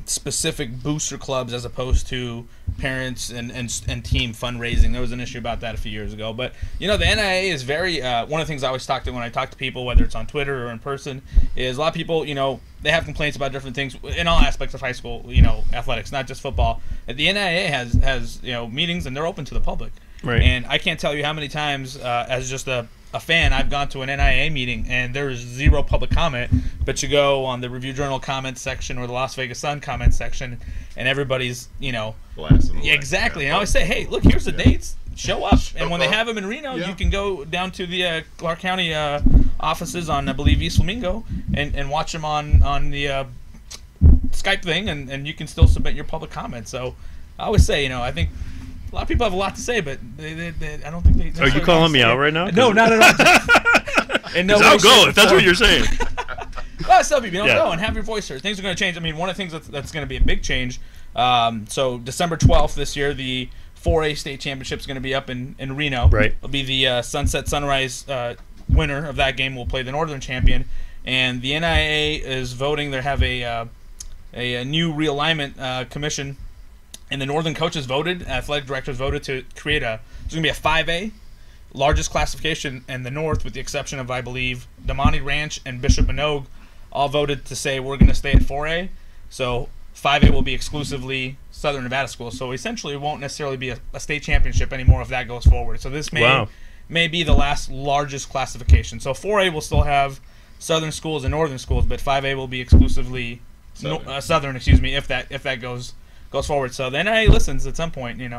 specific booster clubs as opposed to parents and team fundraising. There was an issue about that a few years ago. But, the NIA is very one of the things I always talk to when I talk to people, whether it's on Twitter or in person, is a lot of people, they have complaints about different things in all aspects of high school, athletics, not just football. The NIA has meetings, and they're open to the public. Right. And I can't tell you how many times as just a fan, I've gone to an NIA meeting and there is zero public comment, but you go on the Review Journal comments section or the Las Vegas Sun comments section, and everybody's, exactly. And I always say, hey, look, here's the dates. Show up. And when they have them in Reno, you can go down to the Clark County offices on, I believe, East Flamingo and watch them on the Skype thing, and you can still submit your public comments. So I always say, I think a lot of people have a lot to say, but I don't think they. Are you calling me out right now? No, not at all. And I'll go if that's what you're saying. Well, some people don't go and have your voice heard. Things are going to change. I mean, one of the things that's going to be a big change. So December 12th this year, the 4A state championship is going to be up in Reno. Right. It'll be the Sunset Sunrise winner of that game will play the Northern champion, and the NIA is voting. They have a new realignment commission. And the Northern coaches voted, athletic directors voted to create there's going to be a 5A, largest classification in the North, with the exception of, I believe, Damani Ranch and Bishop Minogue, all voted to say we're going to stay at 4A. So 5A will be exclusively Southern Nevada schools. So essentially it won't necessarily be a state championship anymore if that goes forward. So this may be the last largest classification. So 4A will still have Southern schools and Northern schools, but 5A will be exclusively Southern, if that goes forward. So the NIA listens at some point, they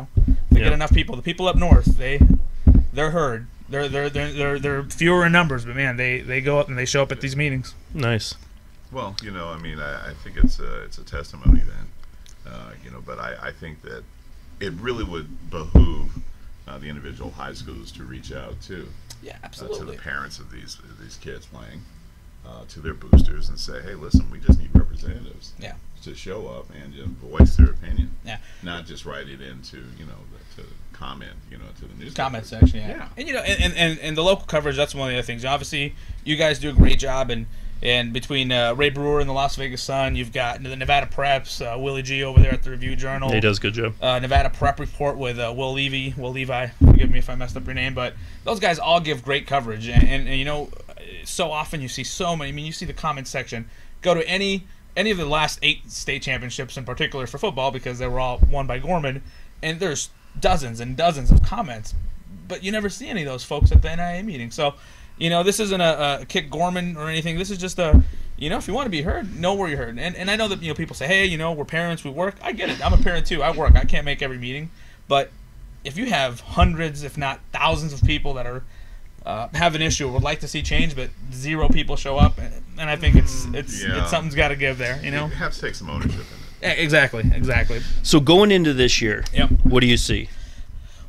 get enough people. The people up north, they're heard. They're fewer in numbers, but man, they go up and they show up at these meetings. Nice. Well, I think it's a testimony then, but I think that it really would behoove the individual high schools to reach out to to the parents of these kids playing, to their boosters, and say, hey, listen, we just need representatives. Yeah. To show up and just voice their opinion, not just write it into to comment, to the news comment section, and the local coverage. That's one of the other things. Obviously, you guys do a great job, and between Ray Brewer and the Las Vegas Sun, you've got the Nevada Preps, Willie G over there at the Review Journal. He does a good job. Nevada Prep Report with Will Levi. Forgive me if I messed up your name, but those guys all give great coverage, and so often you see so many. I mean, you see the comment section. Go to any of the last 8 state championships in particular for football, because they were all won by Gorman, and there's dozens and dozens of comments, but you never see any of those folks at the NIA meeting. So, this isn't a kick Gorman or anything. This is just if you want to be heard, know where you're heard. And I know that, people say, hey, we're parents, we work. I get it. I'm a parent too. I work. I can't make every meeting. But if you have hundreds, if not thousands of people that are have an issue or would like to see change, but zero people show up, and I think it's something's got to give there. You have to take some ownership in it. Exactly. So going into this year, what do you see?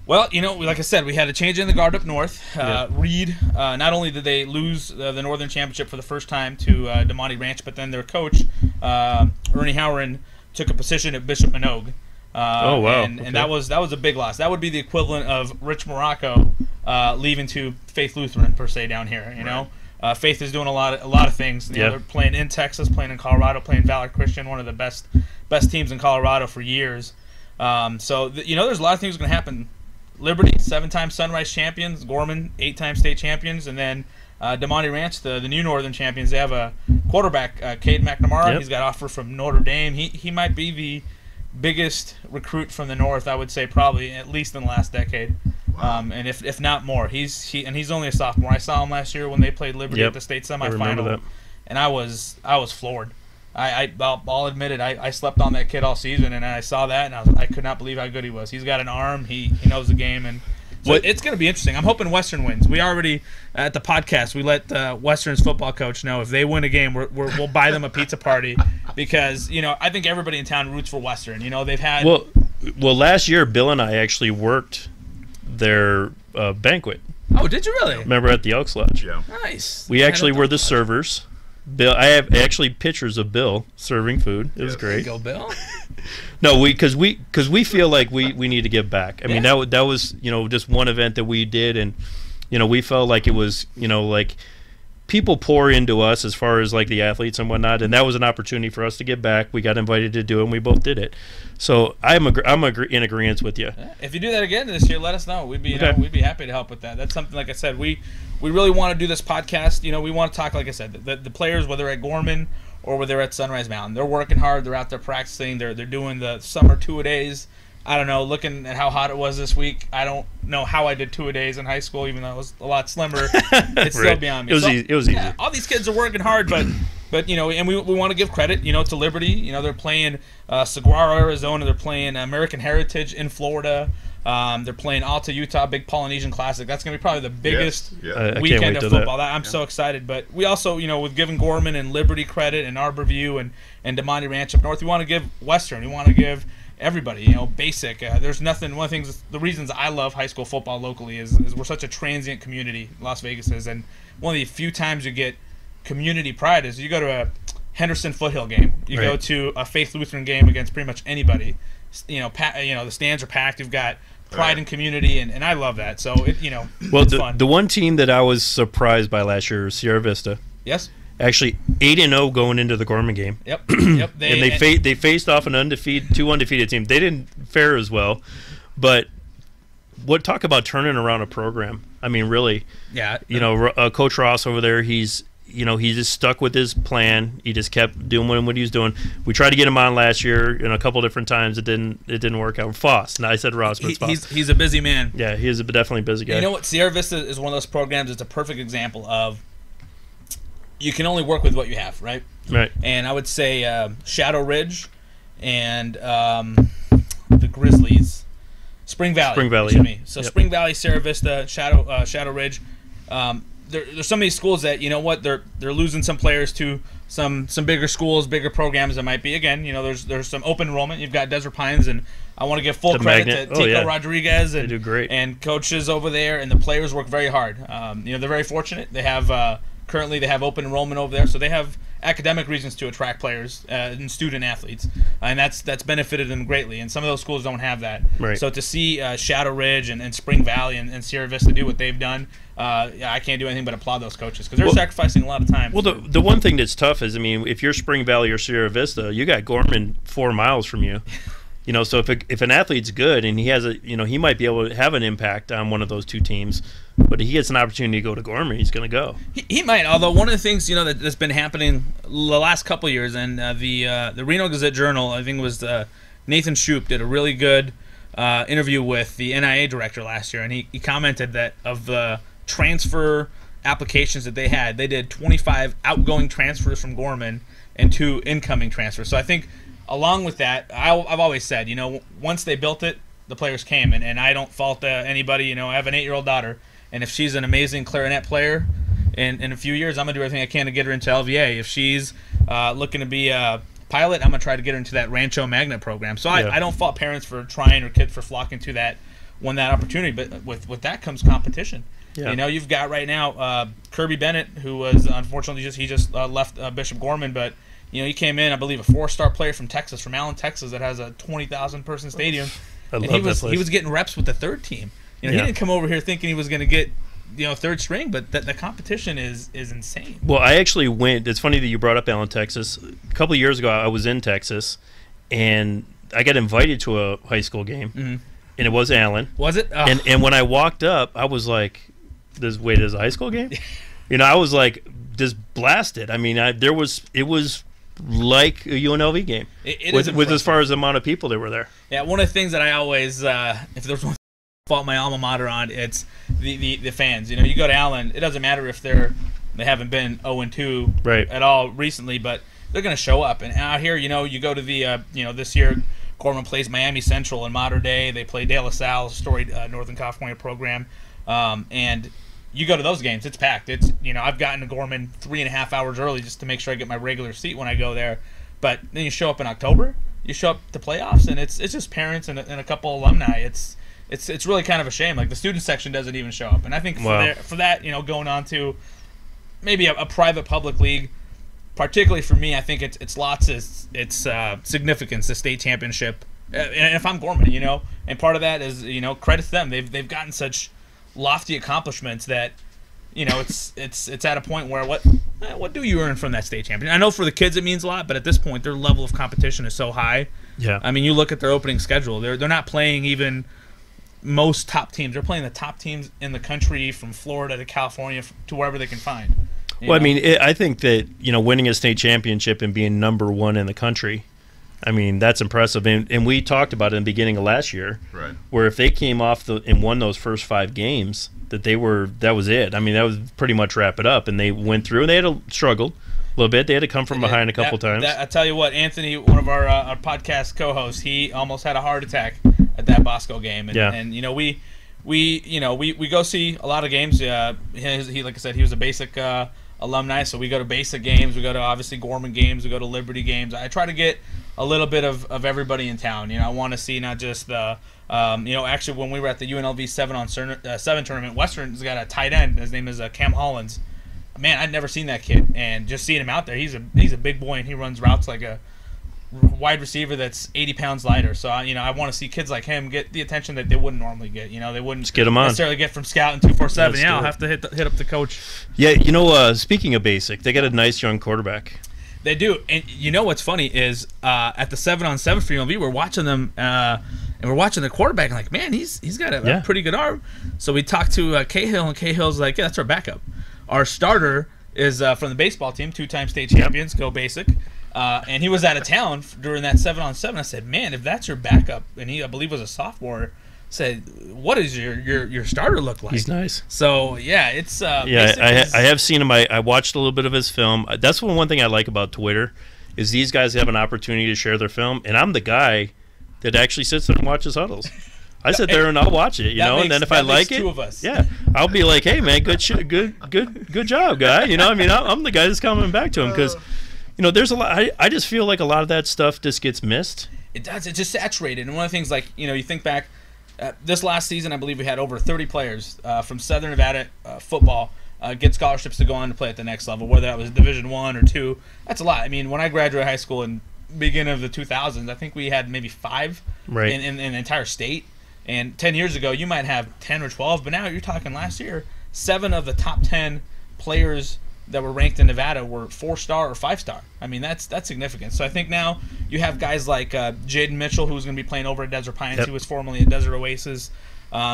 Well, like I said, we had a change in the guard up north. Reed, not only did they lose the Northern Championship for the first time to Damani Ranch, but then their coach, Ernie Howren, took a position at Bishop Minogue. Oh wow! And that was a big loss. That would be the equivalent of Rich Morocco leaving to Faith Lutheran per se down here. Faith is doing a lot of things. They're playing in Texas, playing in Colorado, playing Valor Christian, one of the best teams in Colorado for years. So there's a lot of things going to happen. Liberty, 7-time Sunrise champions. Gorman, 8-time state champions, and then Damani Ranch, the new Northern champions. They have a quarterback, Cade McNamara. He's got an offer from Notre Dame. He might be the biggest recruit from the North, I would say, probably at least in the last decade. Wow. And if not more. He's only a sophomore. I saw him last year when they played Liberty at the state semifinal, and I was floored. I'll admit it. I slept on that kid all season, and I saw that, and I could not believe how good he was. He's got an arm. He knows the game, and so it's going to be interesting. I'm hoping Western wins. We already at the podcast we let Western's football coach know if they win a game, we'll buy them a pizza party, because I think everybody in town roots for Western. They've had well last year Bill and I actually worked their banquet. Oh, did you really? Remember at the Elks Lodge? Yeah. Nice. We actually were the servers. Bill, I have actually pictures of Bill serving food. It was great. There you go, Bill. No, because we feel like we need to give back. I mean, that was just one event that we did, and we felt like it was like people pour into us as far as like the athletes and whatnot, and that was an opportunity for us to give back. We got invited to do it, and we both did it. So I'm in agreement with you. If you do that again this year, let us know. We'd be we'd be happy to help with that. That's something, like I said, we really want to do this podcast. We want to talk, like I said, the players, whether at Gorman or whether at Sunrise Mountain, they're working hard. They're out there practicing. They're doing the summer 2-a-days. I don't know, looking at how hot it was this week, I don't know how I did 2-a-days in high school, even though I was a lot slimmer. It's still beyond me. It was easy. All these kids are working hard, but and we want to give credit, to Liberty. They're playing Saguaro, Arizona. They're playing American Heritage in Florida. They're playing Alta, Utah, big Polynesian Classic. That's going to be probably the biggest weekend of football. I'm so excited. But we also, with giving Gorman and Liberty credit and Arborview and DeMonte Ranch up north, we want to give Western. We want to give everybody, basic. There's nothing. One of the reasons I love high school football locally is we're such a transient community. Las Vegas is, and one of the few times you get community pride is you go to a Henderson Foothill game, you go to a Faith Lutheran game against pretty much anybody. The stands are packed. You've got pride in community, and I love that. So well, it's fun. The one team that I was surprised by last year was Sierra Vista. Yes. Actually, 8-0 going into the Gorman game. Yep. They faced off two undefeated teams. They didn't fare as well, but talk about turning around a program. I mean, really. Yeah. Coach Ross over there, he's just stuck with his plan. He just kept doing what he was doing. We tried to get him on last year in a couple different times. It didn't work out. Foss. And I said Ross, but it's Foss. He's a busy man. Yeah, he is definitely a busy guy. You know what? Sierra Vista is one of those programs. It's a perfect example of you can only work with what you have, right? Right. And I would say Shadow Ridge and the Grizzlies, Spring Valley. Excuse me. So Spring Valley, Sierra Vista, Shadow Ridge. There's some of these schools that they're losing some players to some bigger schools, bigger programs that might be. Again, there's some open enrollment. You've got Desert Pines, and I want to give full credit to Tico Rodriguez and they do great. And coaches over there, and the players work very hard. They're very fortunate. They have currently they have open enrollment over there, so they have academic reasons to attract players and student athletes, and that's benefited them greatly. And some of those schools don't have that. Right. So to see Shadow Ridge and Spring Valley and Sierra Vista do what they've done, I can't do anything but applaud those coaches because they're sacrificing a lot of time. Well, the one thing that's tough is, I mean, if you're Spring Valley or Sierra Vista, you got Gorman 4 miles from you. So if an athlete's good and he has he might be able to have an impact on one of those two teams, but if he gets an opportunity to go to Gorman, he's going to go. He might. Although one of the things that's been happening the last couple of years, and the Reno Gazette Journal, I think it was Nathan Shoup did a really good interview with the NIA director last year, and he commented that of the transfer applications that they did 25 outgoing transfers from Gorman and 2 incoming transfers. So I think, along with that, I've always said, once they built it, the players came, and I don't fault anybody. I have an 8-year-old daughter, and if she's an amazing clarinet player, in a few years, I'm going to do everything I can to get her into LVA. If she's looking to be a pilot, I'm going to try to get her into that Rancho Magnet program. So I don't fault parents for trying or kids for flocking to that when that opportunity, but with that comes competition. Yeah. You've got right now Kirby Bennett, who was unfortunately just left Bishop Gorman, but he came in, I believe, a 4-star player from Texas, from Allen, Texas, that has a 20,000 person stadium. And he was getting reps with the 3rd team. He didn't come over here thinking he was going to get 3rd string, but the competition is insane. Well, I actually went. It's funny that you brought up Allen, Texas. A couple of years ago, I was in Texas, and I got invited to a high school game, and it was Allen. Was it? Oh. And when I walked up, I was like, "There's a high school game?" I was like, just blasted. I mean, it was like a UNLV game with as far as the amount of people that were there. Yeah, one of the things that I always, if there's one fault my alma mater on, it's the fans. You go to Allen, it doesn't matter if they haven't been 0-2 at all recently, but they're going to show up. And out here, you go to the this year Gorman plays Miami Central in Mater Dei. They play De La Salle, a storied Northern California program, and you go to those games, it's packed. It's I've gotten to Gorman 3.5 hours early just to make sure I get my regular seat when I go there. But then you show up in October, you show up to playoffs, and it's just parents and a couple alumni. It's it's really kind of a shame. Like the student section doesn't even show up, and I think for that, you know, going on to maybe a private public league, particularly for me, I think it's lots of significance, the state championship. And if I'm Gorman, you know, and part of that is, you know, credit to them. They've gotten such lofty accomplishments that, you know, it's at a point where what do you earn from that state champion? I know for the kids it means a lot, but at this point their level of competition is so high. Yeah. I mean, you look at their opening schedule. They're not playing even most top teams. They're playing the top teams in the country, from Florida to California to wherever they can find. Well, I mean, I think that, you know, winning a state championship and being #1 in the country, I mean, that's impressive. And we talked about it in the beginning of last year, right, where if they came off and won those first 5 games, that was it. I mean, that was pretty much wrap it up. And they went through, and they had to struggle a little bit. They had to come from behind a couple times. I tell you what, Anthony, one of our podcast co-hosts, he almost had a heart attack at that Bosco game. And, and you know, we go see a lot of games. He, like I said, he was a basic alumni, so we go to basic games. We go to, obviously, Gorman games. We go to Liberty games. I try to get a little bit of everybody in town. You know, I want to see not just the you know, actually, when we were at the UNLV 7-on-7 tournament, Western's got a tight end. His name is Cam Hollins. Man, I'd never seen that kid, and just seeing him out there, he's a big boy, and he runs routes like a wide receiver that's 80 pounds lighter. So, you know, I want to see kids like him get the attention that they wouldn't normally get. You know, they wouldn't get them on. necessarily get from scout and 247. Yeah, I'll have to hit up the coach. Yeah, you know, speaking of basic, they got a nice young quarterback. They do, and you know what's funny is at the 7-on-7 for UNLV, we're watching them, and we're watching the quarterback, and like, man, he's got a pretty good arm. So we talked to Cahill, and Cahill's like, yeah, that's our backup. Our starter is from the baseball team, 2-time state champions, go basic, and he was out of town during that 7-on-7. I said, man, if that's your backup, and he, I believe, was a sophomore, said, what does your starter look like? He's nice. So yeah, it's I have seen him. I watched a little bit of his film. That's one thing I like about Twitter, is these guys have an opportunity to share their film, and I'm the guy that actually sits there and watches huddles. I sit there and I'll watch it, you know, and then if I like it, 2 of us. Yeah, I'll be like, hey man, good job, guy. You know, I mean, I'm the guy that's coming back to him, because, you know, there's a lot. I just feel like a lot of that stuff just gets missed. It does. It's just saturated. And one of the things, like, you know, you think back. This last season, I believe we had over 30 players from Southern Nevada football get scholarships to go on to play at the next level, whether that was Division I or II. That's a lot. I mean, when I graduated high school in beginning of the 2000s, I think we had maybe 5 in the entire state. And 10 years ago, you might have 10 or 12, but now you're talking last year, 7 of the top 10 players that were ranked in Nevada were 4-star or 5-star. I mean, that's significant. So I think now you have guys like Jaden Mitchell, who's going to be playing over at Desert Pines. Yep. He was formerly at Desert Oasis.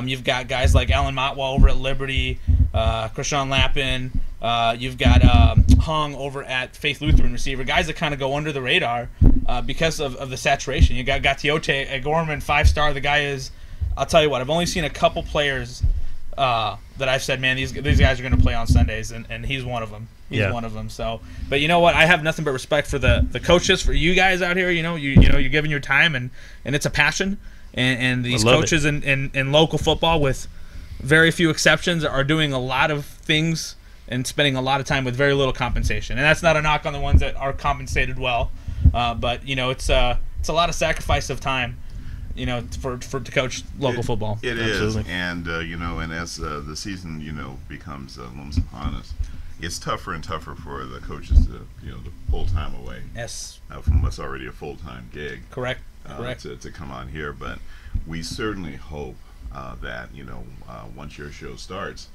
You've got guys like Alan Motwa over at Liberty, Krishan Lappin. You've got Hung over at Faith Lutheran receiver. Guys that kind of go under the radar because of the saturation. You got Gatiote at Gorman, 5-star. The guy is, I'll tell you what, I've only seen a couple players that I've said, man, these guys are going to play on Sundays, and he's one of them. He's one of them. So, but you know what? I have nothing but respect for the coaches, for you guys out here. You know, you're giving your time, and it's a passion. And these coaches in local football, with very few exceptions, are doing a lot of things and spending a lot of time with very little compensation. And that's not a knock on the ones that are compensated well, but you know, it's a lot of sacrifice of time, you know, to coach local football. It Absolutely. Is, and you know, and as the season, you know, becomes looms upon us, it's tougher and tougher for the coaches to, you know, to pull time away. Yes. From what's already a full-time gig. Correct. To come on here, but we certainly hope that, you know, once your show starts,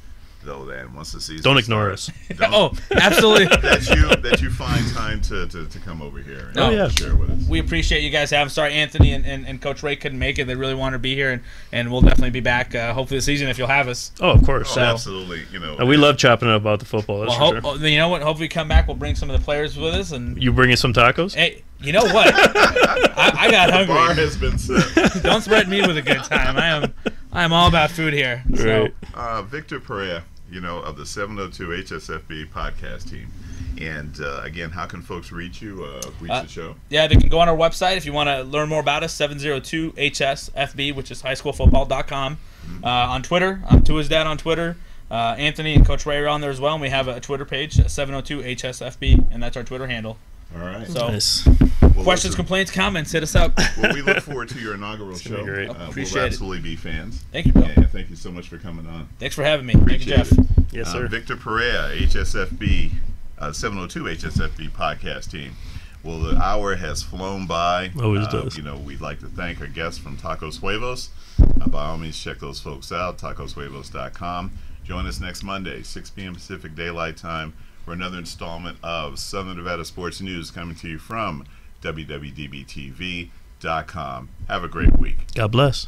though, that once the season don't ignore us. Absolutely. that you find time to come over here and share with us. We appreciate you guys having. Sorry, Anthony and Coach Ray couldn't make it. They really wanted to be here, and we'll definitely be back hopefully this season if you'll have us. Oh, of course. Absolutely. You know, we love chopping it about the football. That's for sure. You know what? Hopefully, come back. We'll bring some of the players with us, and you bring us some tacos. Hey, you know what? I got hungry. The bar has been set. Don't spread me with a good time. I am all about food here. Right. So. Victor Correa, you know, of the 702 HSFB podcast team. And again, how can folks reach you, the show? Yeah, they can go on our website if you want to learn more about us, 702 HSFB, which is highschoolfootball.com. On Twitter, I'm To His Dad on Twitter. Anthony and Coach Ray are on there as well, and we have a Twitter page, 702 HSFB, and that's our Twitter handle. All right. So, nice. Questions, complaints, comments, hit us up. Well, we look forward to your inaugural show. Great. We'll absolutely be fans. Thank you, Bill. And thank you so much for coming on. Thanks for having me. Thank you, Jeff. Yes, sir. Victor Correa, HSFB, 702 HSFB podcast team. Well, the hour has flown by. Always does. We'd like to thank our guests from Tacos Huevos. By all means, check those folks out, tacoshuevos.com. Join us next Monday, 6 p.m. Pacific Daylight Time, for another installment of Southern Nevada Sports News coming to you from WWDBTV.com. Have a great week. God bless.